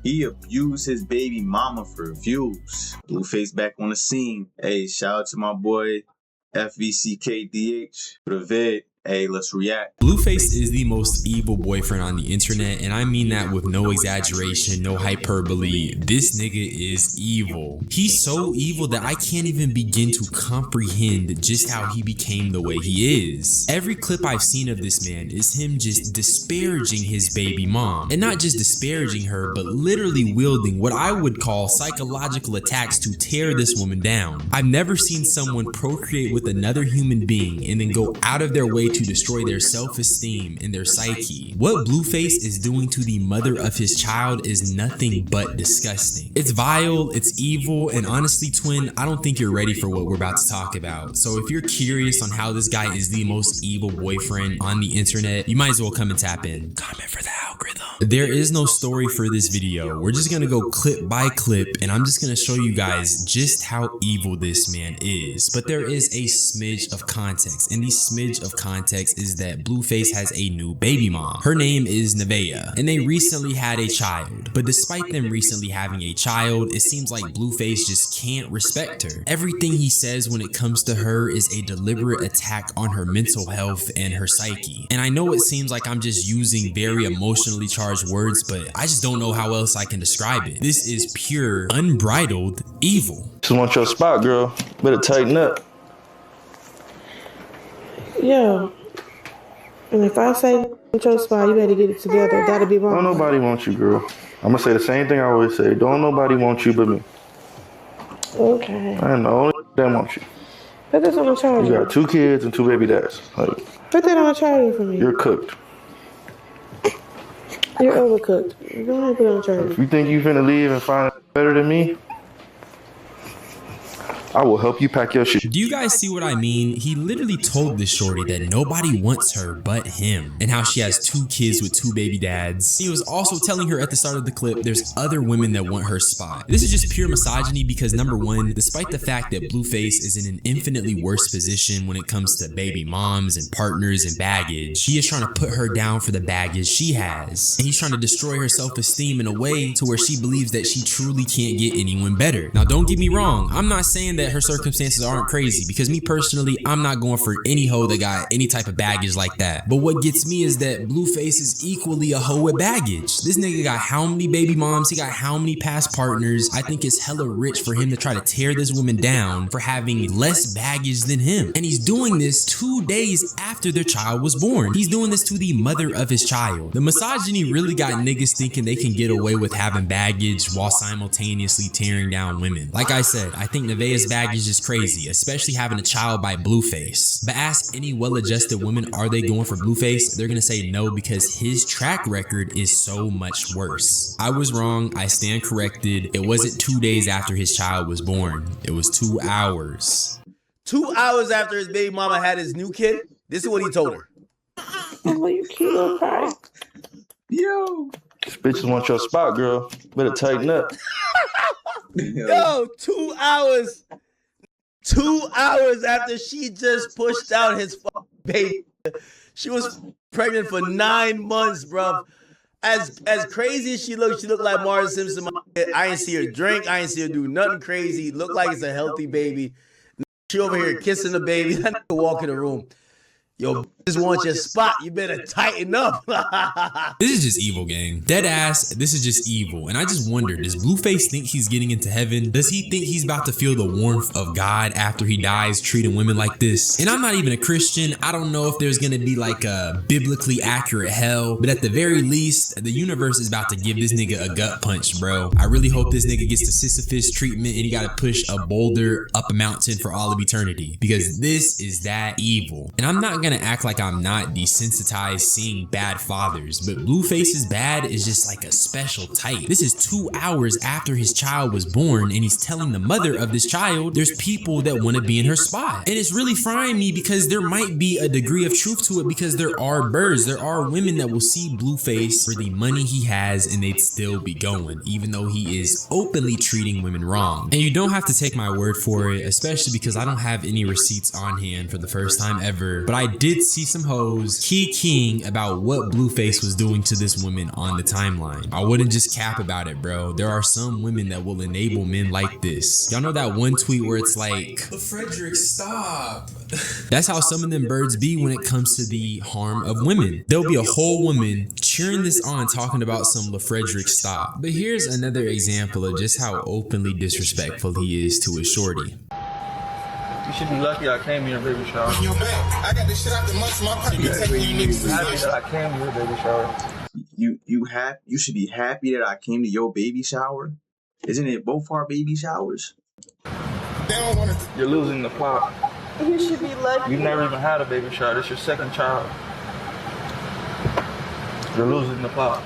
He abused his baby mama for views. Blueface back on the scene. Hey, shout out to my boy FVCKDH for the vid. Hey, let's react. Blueface is the most evil boyfriend on the internet, and I mean that with no exaggeration, no hyperbole. This nigga is evil. He's so evil that I can't even begin to comprehend just how he became the way he is. Every clip I've seen of this man is him just disparaging his baby mom. And not just disparaging her, but literally wielding what I would call psychological attacks to tear this woman down. I've never seen someone procreate with another human being and then go out of their way to destroy their self-esteem and their psyche. What Blueface is doing to the mother of his child is nothing but disgusting. It's vile, it's evil, and honestly, twin, I don't think you're ready for what we're about to talk about. So if you're curious on how this guy is the most evil boyfriend on the internet, you might as well come and tap in. Comment for the algorithm. There is no story for this video. We're just gonna go clip by clip, and I'm just gonna show you guys just how evil this man is. But there is a smidge of context, and the smidge of context is that Blueface has a new baby mom. Her name is Nevaeh, and they recently had a child. But despite them recently having a child, it seems like Blueface just can't respect her. Everything he says when it comes to her is a deliberate attack on her mental health and her psyche. And I know it seems like I'm just using very emotionally charged words, but I just don't know how else I can describe it. This is pure, unbridled evil. Just want your spot, girl. Better tighten up. Yeah. And if I say your spot, you better get it together. That'll be wrong. Don't nobody want you, girl. I'm gonna say the same thing I always say. Don't nobody want you but me. Okay. I am the only that want you. Put this on the charger. You got 2 kids and 2 baby dads. Like, put that on the charger for me. you're cooked. You're overcooked. Go ahead and put it on the charger. If you think you finna leave and find it better than me, I will help you pack your shit. Do you guys see what I mean? He literally told this shorty that nobody wants her but him, and how she has 2 kids with 2 baby dads. He was also telling her at the start of the clip there's other women that want her spot. This is just pure misogyny because number one, despite the fact that Blueface is in an infinitely worse position when it comes to baby moms and partners and baggage, he is trying to put her down for the baggage she has. And he's trying to destroy her self-esteem in a way to where she believes that she truly can't get anyone better. Now don't get me wrong, I'm not saying that her circumstances aren't crazy, because me personally, I'm not going for any hoe that got any type of baggage like that. But what gets me is that Blueface is equally a hoe with baggage. This nigga got how many baby moms, he got how many past partners. I think it's hella rich for him to try to tear this woman down for having less baggage than him. And he's doing this 2 days after their child was born. He's doing this to the mother of his child. The misogyny really got niggas thinking they can get away with having baggage while simultaneously tearing down women. Like I said, I think Nevaeh's baggage is crazy, especially having a child by Blueface. But ask any well-adjusted woman, are they going for Blueface? They're gonna say no, because his track record is so much worse. I was wrong, I stand corrected. It wasn't 2 days after his child was born. It was 2 hours. 2 hours after his baby mama had his new kid, this is what he told her. Oh, you cute, cry. Yo. These bitches want your spot, girl. Better tighten up. Yo, 2 hours. 2 hours after she just pushed out his baby. She was pregnant for 9 months, bro. As crazy as she looked like Marge Simpson. I ain't see her drink. I ain't see her do nothing crazy. Looked like it's a healthy baby. She over here kissing the baby. That nigga walk in the room. Yo, just want your spot. You better tighten up. This is just evil, gang. Dead ass, this is just evil. And I just wonder, does Blueface think he's getting into heaven? Does he think he's about to feel the warmth of God after he dies treating women like this? And I'm not even a Christian. I don't know if there's gonna be like a biblically accurate hell, but at the very least, the universe is about to give this nigga a gut punch, bro. I really hope this nigga gets the Sisyphus treatment and he gotta push a boulder up a mountain for all of eternity, because this is that evil. And I'm not gonna act like I'm not desensitized seeing bad fathers, but Blueface's bad is just like a special type. This is 2 hours after his child was born, and he's telling the mother of this child there's people that want to be in her spot. And it's really frying me, because there might be a degree of truth to it, because there are birds, there are women that will see Blueface for the money he has and they'd still be going, even though he is openly treating women wrong. And you don't have to take my word for it, especially because I don't have any receipts on hand for the first time ever, but I did see some hoes keying about what Blueface was doing to this woman on the timeline. I wouldn't just cap about it, bro. There are some women that will enable men like this. Y'all know that one tweet where it's like, Frederick, stop. That's how some of them birds be when it comes to the harm of women. There'll be a whole woman cheering this on, talking about some LaFrederick stop. But here's another example of just how openly disrespectful he is to his shorty. You should be lucky I came to your baby shower. I got this shit out the months of my pocket. You taking you niggas Happy that I came to your baby shower. You should be happy that I came to your baby shower. Isn't it both our baby showers? They don't want to. You're losing the plot. You should be lucky. You've never even had a baby shower. This is your second child. You're losing the plot.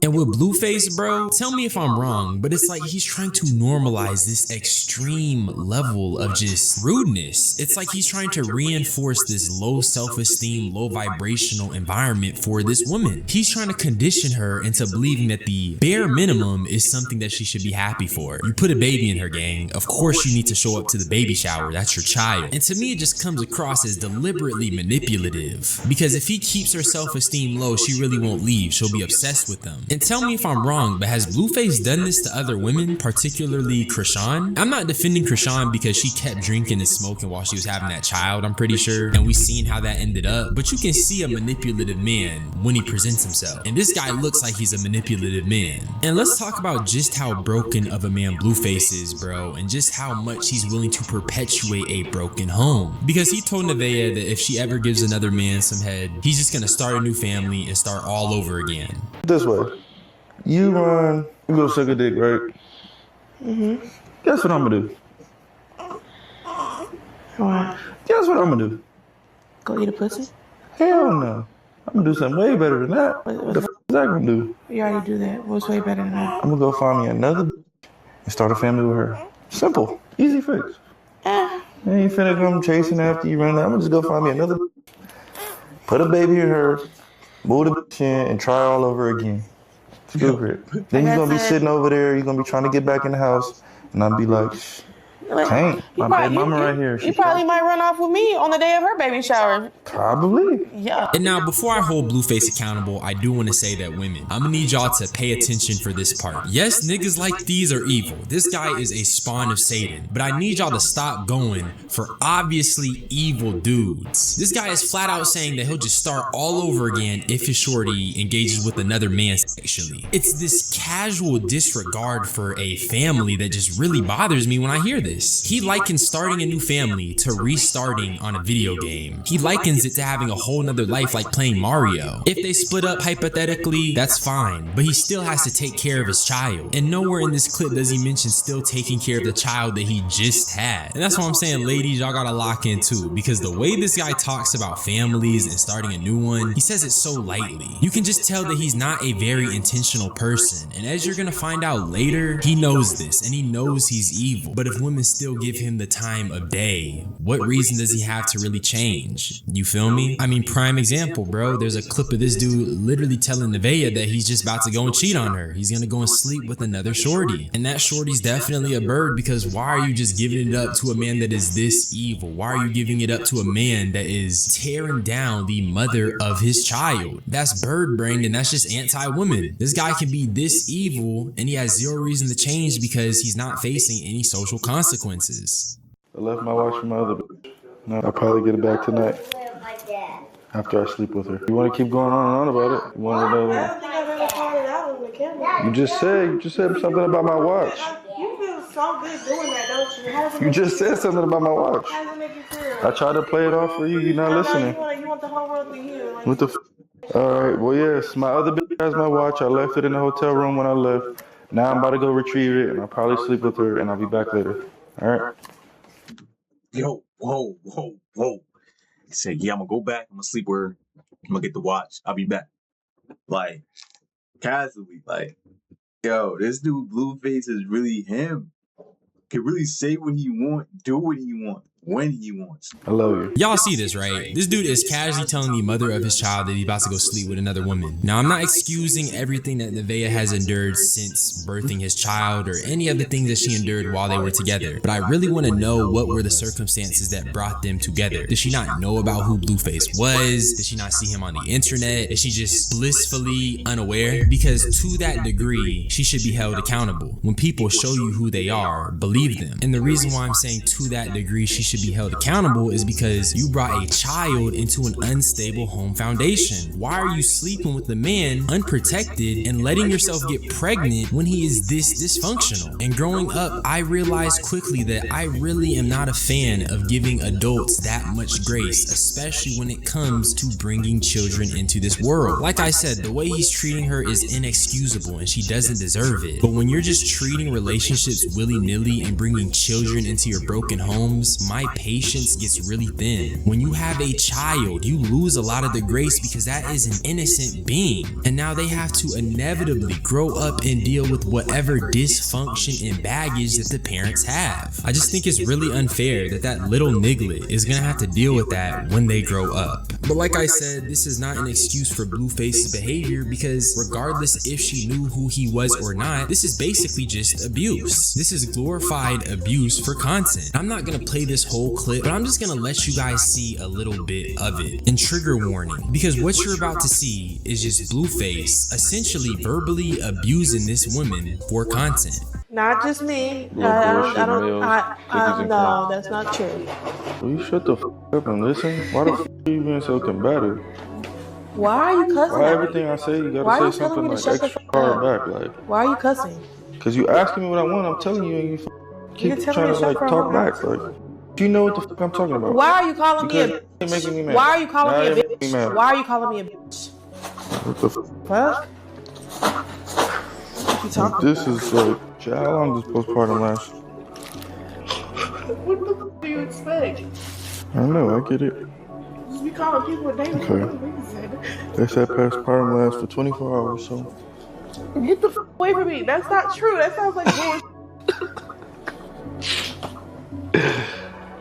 And with Blueface, bro, tell me if I'm wrong, but it's like he's trying to normalize this extreme level of just rudeness. It's like he's trying to reinforce this low self-esteem, low vibrational environment for this woman. He's trying to condition her into believing that the bare minimum is something that she should be happy for. You put a baby in her, gang. Of course you need to show up to the baby shower. That's your child. And to me, it just comes across as deliberately manipulative. Because if he keeps her self-esteem low, she really won't leave. She'll be obsessed with them. And tell me if I'm wrong, but has Blueface done this to other women, particularly Krishan? I'm not defending Krishan because she kept drinking and smoking while she was having that child, I'm pretty sure, and we've seen how that ended up, but you can see a manipulative man when he presents himself, and this guy looks like he's a manipulative man. And let's talk about just how broken of a man Blueface is, bro, and just how much he's willing to perpetuate a broken home. Because he told Nevaeh that if she ever gives another man some head, he's just gonna start a new family and start all over again. This way. You go suck a dick, right? Mm-hmm. Guess what I'm gonna do? What? Guess what I'm gonna do? Go eat a pussy? Hell no. I'm gonna do something way better than that. What the f is that gonna do? You already do that. What's way better than that? I'm gonna go find me another and start a family with her. Simple. Easy fix. I ain't finna come chasing after you running out. I'm gonna just go find me another, put a baby in her, move the in, and try all over again. Stupid. Then you're gonna be sitting over there, you're gonna be trying to get back in the house, and I'll be like, can't. My baby mama right here. You probably might run off with me on the day of her baby shower. Probably. Yeah. And now, before I hold Blueface accountable, I do want to say that women, I'm gonna need y'all to pay attention for this part. Yes, niggas like these are evil. This guy is a spawn of Satan, but I need y'all to stop going for obviously evil dudes. This guy is flat out saying that he'll just start all over again if his shorty engages with another man sexually. It's this casual disregard for a family that just really bothers me when I hear this. He likens starting a new family to restarting on a video game. He likens it to having a whole nother life like playing Mario. If they split up hypothetically, that's fine, but he still has to take care of his child. And nowhere in this clip does he mention still taking care of the child that he just had. And that's why I'm saying, ladies, y'all gotta lock in too, because the way this guy talks about families and starting a new one, he says it so lightly. You can just tell that he's not a very intentional person. And as you're gonna find out later, he knows this and he knows he's evil. But if women still give him the time of day, what reason does he have to really change? You feel me? I mean, prime example, bro. There's a clip of this dude literally telling Nevaeh that he's just about to go and cheat on her. He's gonna go and sleep with another shorty. And that shorty's definitely a bird, because why are you just giving it up to a man that is this evil? Why are you giving it up to a man that is tearing down the mother of his child? That's bird brain, and that's just anti-woman. This guy can be this evil and he has zero reason to change because he's not facing any social consequences. I left my watch for my other bitch. No, I'll probably get it back tonight after I sleep with her. You want to keep going on and on about it? You want to know? I don't think I've ever called it out on the camera. You just said something about my watch. You feel so good doing that, don't you? How does it You make just said something about my watch. How does it make you feel? I tried to play it off for you. You're not listening. You want the whole world to hear. Like, What the f? All right. Well, yes. My other bitch has my watch. I left it in the hotel room when I left. Now I'm about to go retrieve it, and I'll probably sleep with her, and I'll be back later. All right. Yo, whoa. He said, yeah, I'm gonna go back. I'm gonna sleep with her. I'm gonna get the watch. I'll be back. Like, casually, like, yo, this dude Blueface is really him. Can really say what he want, do what he want. when he wants. I love you. Y'all see this, right? This dude is casually telling the mother of his child that he's about to go sleep with another woman. Now, I'm not excusing everything that Nevaeh has endured since birthing his child or any of the things that she endured while they were together, but I really want to know what were the circumstances that brought them together. Did she not know about who Blueface was? Did she not see him on the internet? Is she just blissfully unaware? Because to that degree, she should be held accountable. When people show you who they are, believe them. And the reason why I'm saying to that degree she should be held accountable is because you brought a child into an unstable home foundation. Why are you sleeping with a man unprotected and letting yourself get pregnant when he is this dysfunctional? And growing up, I realized quickly that I really am not a fan of giving adults that much grace, especially when it comes to bringing children into this world. Like I said, the way he's treating her is inexcusable and she doesn't deserve it. But when you're just treating relationships willy-nilly and bringing children into your broken homes, my patience gets really thin. When you have a child, you lose a lot of the grace because that is an innocent being. And now they have to inevitably grow up and deal with whatever dysfunction and baggage that the parents have. I just think it's really unfair that that little niglet is gonna have to deal with that when they grow up. But like I said, this is not an excuse for Blueface's behavior because regardless if she knew who he was or not, this is basically just abuse. This is glorified abuse for content. I'm not gonna play this whole clip, but I'm just gonna let you guys see a little bit of it. And trigger warning, because what you're about to see is just Blueface essentially verbally abusing this woman for content. Not just me. Little bullshit males, No, that's not true. Will you shut the f up and listen? Why the f are you being so combative? Why are you cussing? Why everything I say you Why gotta you say telling something me to like shut the extra f hard up? back? Like, Why are you cussing? cause you asking me what I want, I'm telling you, and you You're keep telling trying me to to like shut talk up. back. Like, you know what the f I'm talking about? Why are you calling me a Because you're making me bitch? mad. Why are you calling Now me a you're making me bitch? mad. Why are you calling me a bitch? What the f? Fuck. What you talking This is like, how long does postpartum last? What the f do you expect? I don't know, I get it. Just be calling people a name. Okay. They said postpartum lasts for 24 hours, so. Get the f away from me. That's not true. That sounds like bullshit.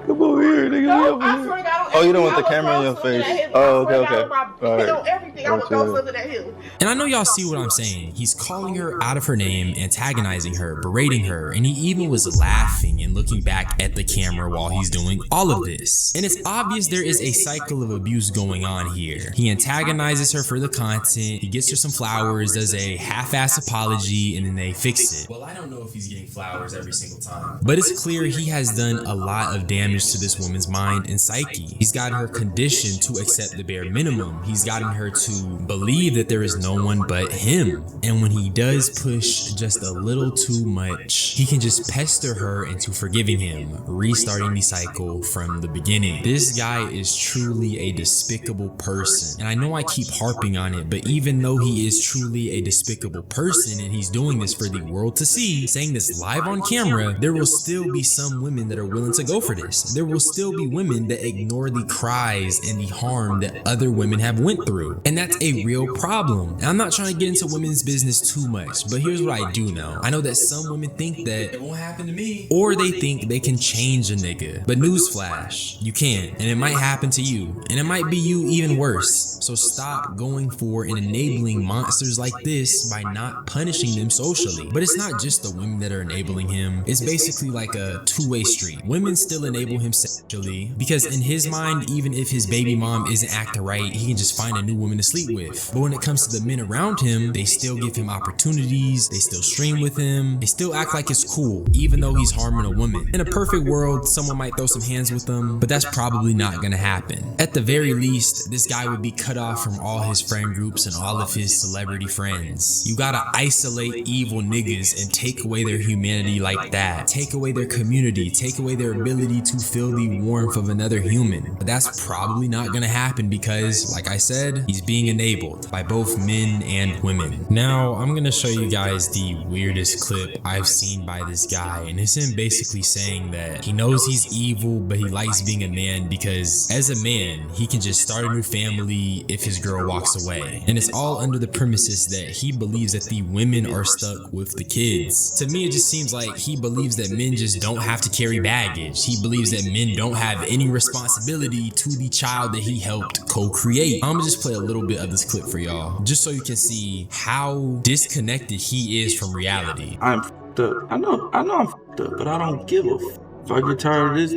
Come over here, nigga. No, Come I over swear here. to God, Oh, you don't I want the would camera in throw your something face. at him. Oh, I swear okay, to God, okay. with my- All right. on everything, I would throw something at him. And I know y'all see what I'm saying. He's calling her out of her name, antagonizing her, berating her, and he even was laughing and looking back at the camera while he's doing all of this. And it's obvious there is a cycle of abuse going on here. He antagonizes her for the content, he gets her some flowers, does a half-ass apology, and then they fix it. Well, I don't know if he's getting flowers every single time, but it's clear he has done a lot of damage to this woman's mind and psyche. He's gotten her conditioned to accept the bare minimum. He's gotten her to believe that there is no one but him. And when he does push just a little too much, he can just pester her into forgiving him, restarting the cycle from the beginning. This guy is truly a despicable person. And I know I keep harping on it, but even though he is truly a despicable person and he's doing this for the world to see, saying this live on camera, there will still be some women that are willing to go for this. There will still be women that ignore the cries and the harm that other women have went through. And that's a real problem. And I'm not trying to get into women's business too much, but here's what I do know. I know that some women think that it won't happen to me, or they think they can change a nigga. But newsflash, you can't, and it might happen to you, and it might be you even worse. So stop going for and enabling monsters like this by not punishing them socially. But it's not just the women that are enabling him. It's basically like a two-way street. Women still enable him sexually because in his mind, even if his baby mom isn't acting right, he can just find a new woman to sleep with. But when it comes to the men around him, they still give him opportunities, they still stream with him, they still act like it's cool, even though he's harming a woman. In a perfect world, someone might throw some hands with him, but that's probably not gonna happen. At the very least, this guy would be cut off from all his friend groups and all of his celebrity friends. You gotta isolate evil niggas and take away their humanity like that. Take away their community, take away their ability to feel the warmth of another human. But that's probably not gonna happen because, like I said, he's being being enabled by both men and women. Now, I'm gonna show you guys the weirdest clip I've seen by this guy, and it's him basically saying that he knows he's evil, but he likes being a man because as a man, he can just start a new family if his girl walks away. And it's all under the premises that he believes that the women are stuck with the kids. To me, it just seems like he believes that men just don't have to carry baggage. He believes that men don't have any responsibility to the child that he helped co-create. I'm gonna just play a little bit of this clip for y'all, just so you can see how disconnected he is from reality. I'm f***ed up. I know I'm f***ed up, but I don't give a f***. If I get tired of this,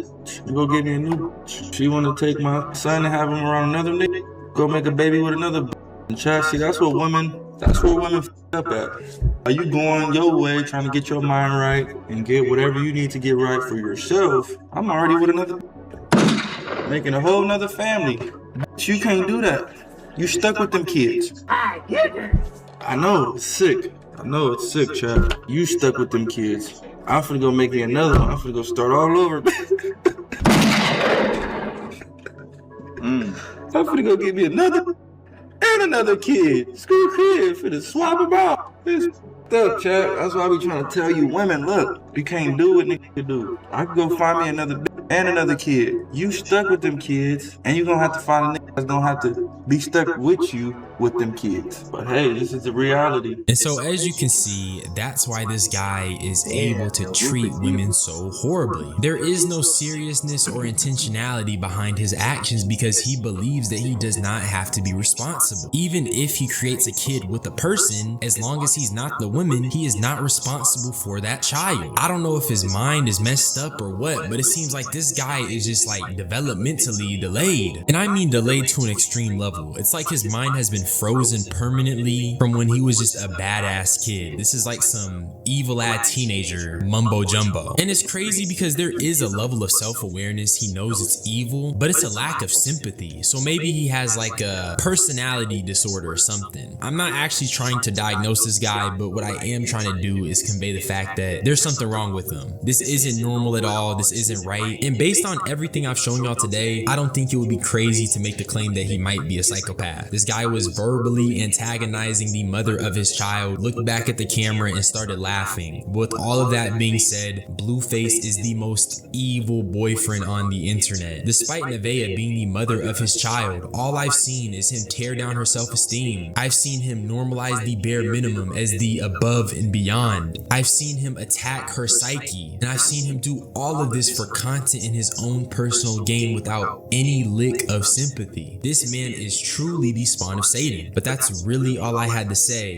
you go get me a new bitch. She wanna take my son and have him around another nigga, go make a baby with another bitch. And child, see, that's where women f***ed up at. Are you going your way, trying to get your mind right and get whatever you need to get right for yourself? I'm already with another making a whole nother family. You can't do that. You stuck with them kids. I know, it's sick. I know it's sick, Chad. You stuck with them kids. I'm finna go make me another one. I'm finna go start all over. I'm finna go get me another and another kid. Screw kid, finna swap them out. It's up, Chad. That's why we trying to tell you women, look, you can't do what niggas can do. I can go find me another and another kid. You stuck with them kids, and you gonna have to find a nigga that's gonna have to be stuck with you with them kids. But hey, this is the reality. And so as you can see, that's why this guy is able to treat women so horribly. There is no seriousness or intentionality behind his actions because he believes that he does not have to be responsible. Even if he creates a kid with a person, as long as he's not the woman, he is not responsible for that child. I don't know if his mind is messed up or what, but it seems like this guy is just like developmentally delayed. And I mean delayed to an extreme level. It's like his mind has been frozen permanently from when he was just a badass kid. This is like some evil-ass teenager mumbo jumbo. And it's crazy because there is a level of self-awareness. He knows it's evil, but it's a lack of sympathy. So maybe he has like a personality disorder or something. I'm not actually trying to diagnose this guy, but what I am trying to do is convey the fact that there's something wrong with him. This isn't normal at all. This isn't right. And based on everything I've shown y'all today, I don't think it would be crazy to make the claim that he might be a psychopath. This guy was verbally antagonizing the mother of his child, looked back at the camera and started laughing. With all of that being said, Blueface is the most evil boyfriend on the internet. Despite Nevaeh being the mother of his child, all I've seen is him tear down her self-esteem. I've seen him normalize the bare minimum as the above and beyond. I've seen him attack her psyche, and I've seen him do all of this for content in his own personal gain without any lick of sympathy. This man is truly the spawn of Satan. But that's really all I had to say.